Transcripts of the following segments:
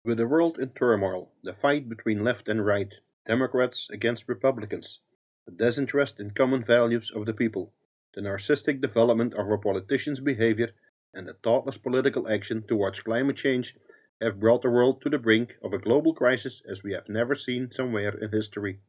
With the world in turmoil, the fight between left and right, Democrats against Republicans, the disinterest in common values of the people, the narcissistic development of our politicians' behavior, and the thoughtless political action towards climate change have brought the world to the brink of a global crisis as we have never seen somewhere in history.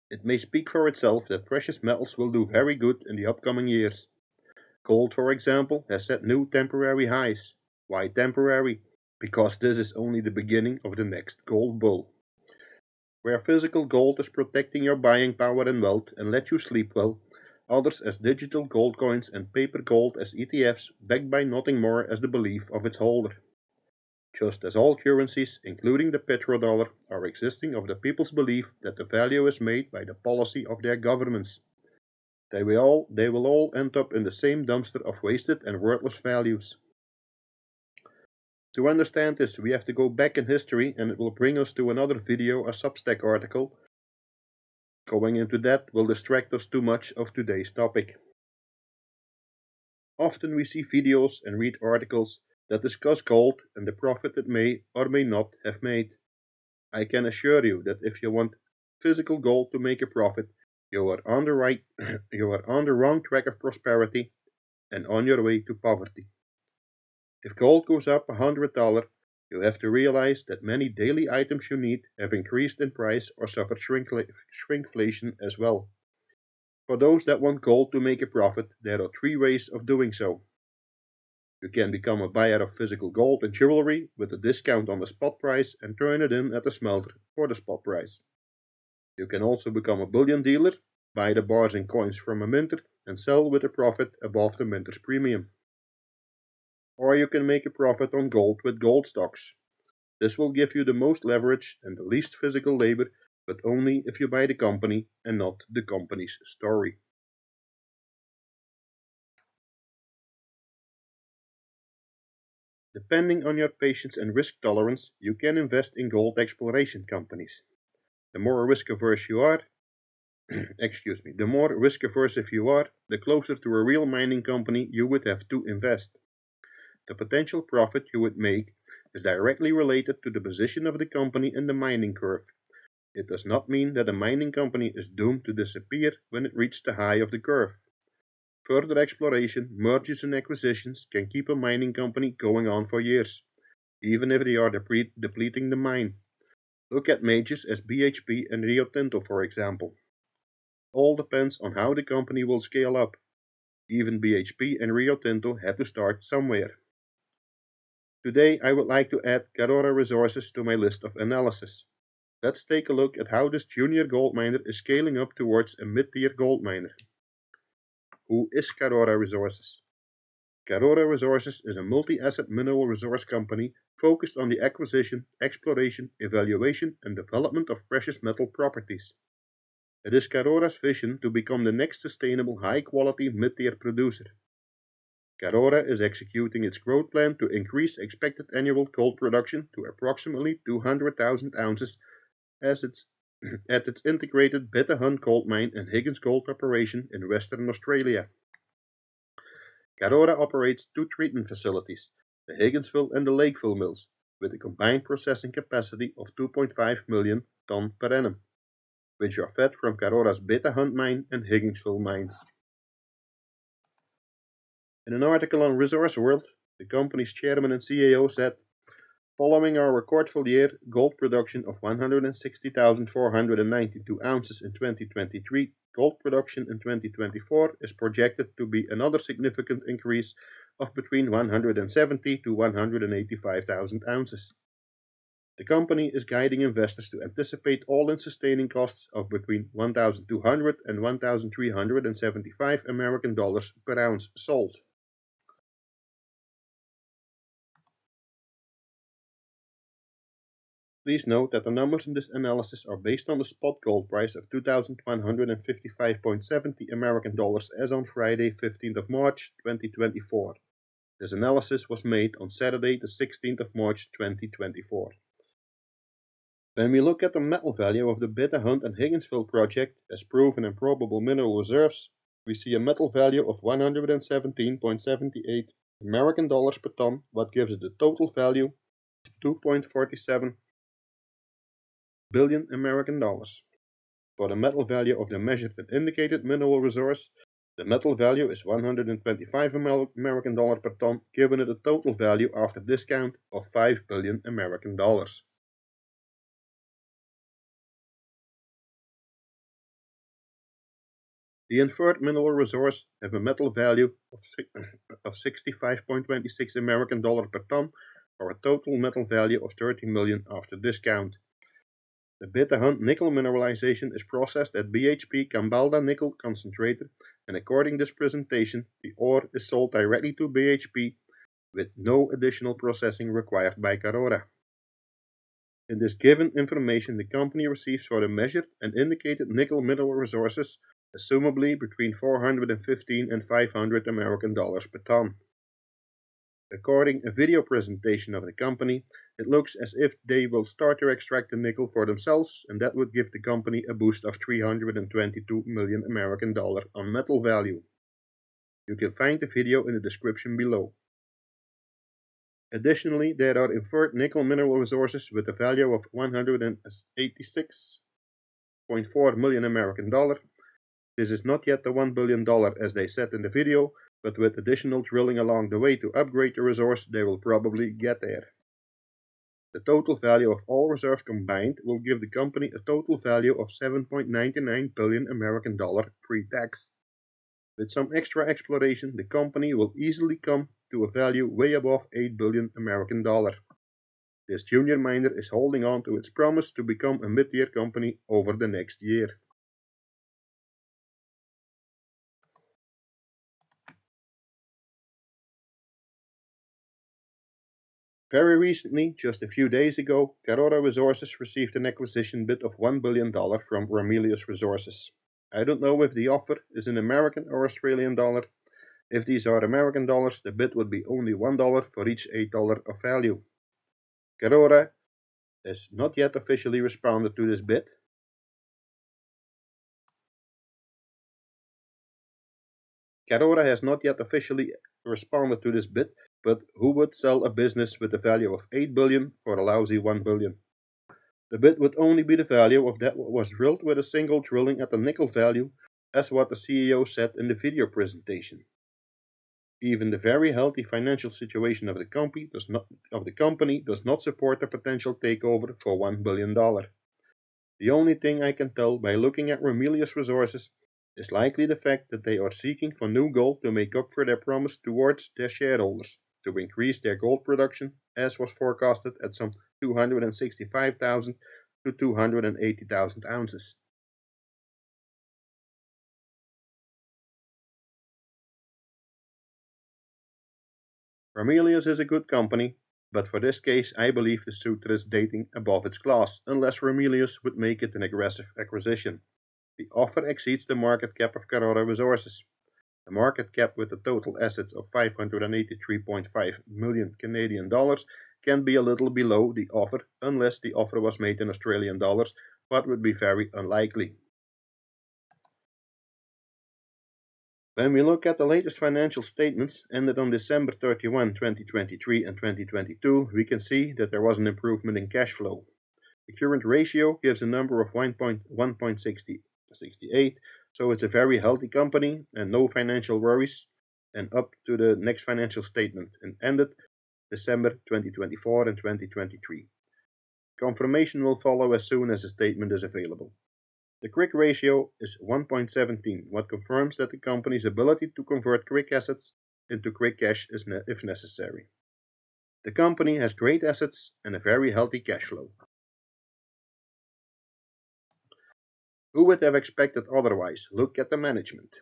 It may speak for itself that precious metals will do very good in the upcoming years. Gold, for example, has set new temporary highs. Why temporary? Because this is only the beginning of the next gold bull. Where physical gold is protecting your buying power and wealth and let you sleep well, others as digital gold coins and paper gold as ETFs backed by nothing more as the belief of its holder. Just as all currencies, including the petrodollar, are existing of the people's belief that the value is made by the policy of their governments. They will all end up in the same dumpster of wasted and worthless values. To understand this, we have to go back in history, and it will bring us to another video or Substack article. Going into that will distract us too much of today's topic. Often we see videos and read articles that discuss gold and the profit it may or may not have made. I can assure you that if you want physical gold to make a profit, you are on the you are on the wrong track of prosperity and on your way to poverty. If gold goes up $100, you have to realize that many daily items you need have increased in price or suffered shrinkflation as well. For those that want gold to make a profit, there are three ways of doing so. You can become a buyer of physical gold and jewelry with a discount on the spot price and turn it in at the smelter for the spot price. You can also become a bullion dealer, buy the bars and coins from a minter and sell with a profit above the minter's premium. Or you can make a profit on gold with gold stocks. This will give you the most leverage and the least physical labor, but only if you buy the company and not the company's story. Depending on your patience and risk tolerance, you can invest in gold exploration companies. The more risk averse you are, the more risk averse if you are, the closer to a real mining company you would have to invest. The potential profit you would make is directly related to the position of the company in the mining curve. It does not mean that a mining company is doomed to disappear when it reaches the high of the curve. Further exploration, mergers and acquisitions can keep a mining company going on for years, even if they are depleting the mine. Look at majors as BHP and Rio Tinto, for example. All depends on how the company will scale up. Even BHP and Rio Tinto had to start somewhere. Today I would like to add Karora Resources to my list of analysis. Let's take a look at how this junior gold miner is scaling up towards a mid-tier gold miner. Who is Karora Resources? Karora Resources is a multi-asset mineral resource company focused on the acquisition, exploration, evaluation, and development of precious metal properties. It is Karora's vision to become the next sustainable high-quality mid-tier producer. Karora is executing its growth plan to increase expected annual gold production to approximately 200,000 ounces at its integrated Beta Hunt gold mine and Higgins gold operation in Western Australia. Karora operates two treatment facilities, the Higginsville and the Lakeville mills, with a combined processing capacity of 2.5 million tonnes per annum, which are fed from Karora's Beta Hunt mine and Higginsville mines. In an article on Resource World, the company's chairman and CEO said, "Following our record full year gold production of 160,492 ounces in 2023, gold production in 2024 is projected to be another significant increase of between 170 to 185,000 ounces. The company is guiding investors to anticipate all-in sustaining costs of between $1,200 and $1,375 American dollars per ounce sold." Please note that the numbers in this analysis are based on the spot gold price of $2,155.70 American dollars as on Friday, 15th of March 2024. This analysis was made on Saturday, the 16th of March 2024. When we look at the metal value of the Beta Hunt and Higginsville project as proven in probable mineral reserves, we see a metal value of 117.78 American dollars per ton, what gives it a total value $2.47 billion American dollars. For the metal value of the measured and indicated mineral resource, the metal value is $125 American dollar per ton, giving it a total value after discount of $5 billion American dollars. The inferred mineral resource have a metal value of 65.26 American dollar per ton, or a total metal value of 30 million after discount. The Beta Hunt nickel mineralization is processed at BHP Kambalda Nickel Concentrator, and according to this presentation, the ore is sold directly to BHP with no additional processing required by Karora. In this given information, the company receives for the measured and indicated nickel mineral resources, assumably between 415 and 500 American dollars per ton. According to a video presentation of the company, it looks as if they will start to extract the nickel for themselves, and that would give the company a boost of 322 million American dollar on metal value. You can find the video in the description below. Additionally, there are inferred nickel mineral resources with a value of 186.4 million American dollar. This is not yet the $1 billion as they said in the video, but with additional drilling along the way to upgrade the resource, they will probably get there. The total value of all reserves combined will give the company a total value of 7.99 billion American dollar pre-tax. With some extra exploration, the company will easily come to a value way above 8 billion American dollar. This junior miner is holding on to its promise to become a mid-tier company over the next year. Very recently, just a few days ago, Karora Resources received an acquisition bid of $1 billion from Ramelius Resources. I don't know if the offer is in American or Australian dollar. If these are American dollars, the bid would be only $1 for each $8 of value. Karora has not yet officially responded to this bid. Karora has not yet officially responded to this bid, but who would sell a business with a value of 8 billion for a lousy 1 billion? The bid would only be the value of that what was drilled with a single drilling at the nickel value, as what the CEO said in the video presentation. Even the very healthy financial situation of the company does not support a potential takeover for $1 billion. The only thing I can tell by looking at Ramelius Resources is likely the fact that they are seeking for new gold to make up for their promise towards their shareholders to increase their gold production, as was forecasted at some 265,000 to 280,000 ounces. Ramelius is a good company, but for this case I believe the suitor is dating above its class, unless Ramelius would make it an aggressive acquisition. The offer exceeds the market cap of Karora Resources. The market cap with the total assets of 583.5 million Canadian dollars can be a little below the offer unless the offer was made in Australian dollars, but would be very unlikely. When we look at the latest financial statements ended on December 31, 2023 and 2022, we can see that there was an improvement in cash flow. The current ratio gives a number of 1.68, so it's a very healthy company and no financial worries, and up to the next financial statement and ended December 2024 and 2023. Confirmation will follow as soon as a statement is available. The quick ratio is 1.17, what confirms that the company's ability to convert quick assets into quick cash is if necessary. The company has great assets and a very healthy cash flow. Who would have expected otherwise? Look at the management.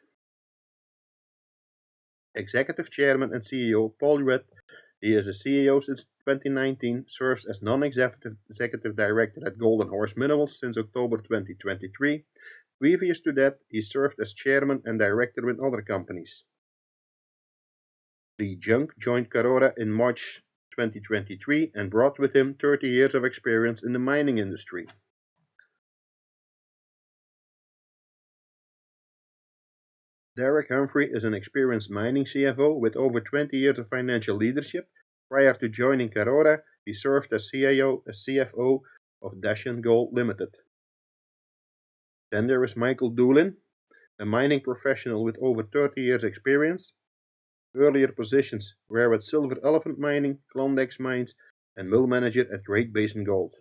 Executive Chairman and CEO Paul Rudd, he is a CEO since 2019, serves as non-executive director at Golden Horse Minerals since October 2023. Previous to that, he served as chairman and director in other companies. Lee Junk joined Karora in March 2023 and brought with him 30 years of experience in the mining industry. Derek Humphrey is an experienced mining CFO with over 20 years of financial leadership. Prior to joining Karora, He served as CFO of Dashian Gold Limited. Then there is Michael Doolin, a mining professional with over 30 years experience. Earlier positions were at Silver Elephant Mining, Klondex Mines, and mill manager at Great Basin Gold.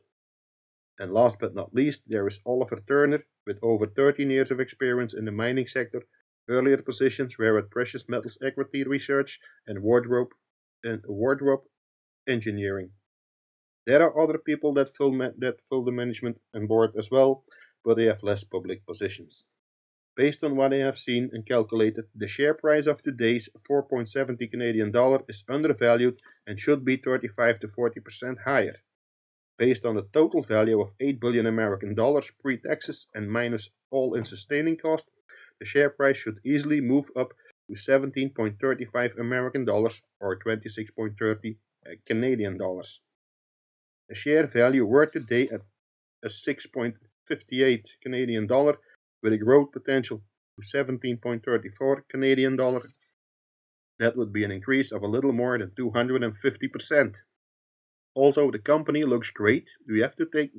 And last but not least, there is Oliver Turner, with over 13 years of experience in the mining sector. Earlier positions were at Precious Metals Equity Research and Wardrobe Engineering. There are other people that fill the management and board as well, but they have less public positions. Based on what I have seen and calculated, the share price of today's 4.70 Canadian dollar is undervalued and should be 35 to 40% higher. Based on a total value of 8 billion American dollars pre-taxes and minus all-in sustaining cost, the share price should easily move up to 17.35 American dollars or 26.30 Canadian dollars. The share value were today at a 6.58 Canadian dollar with a growth potential to 17.34 Canadian dollar. That would be an increase of a little more than 250%. Although the company looks great, we have to take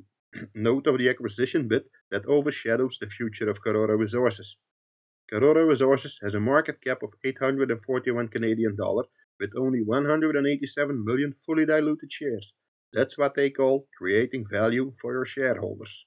note of the acquisition bid that overshadows the future of Karora Resources. Karora Resources has a market cap of 841 Canadian dollar with only 187 million fully diluted shares. That's what they call creating value for your shareholders.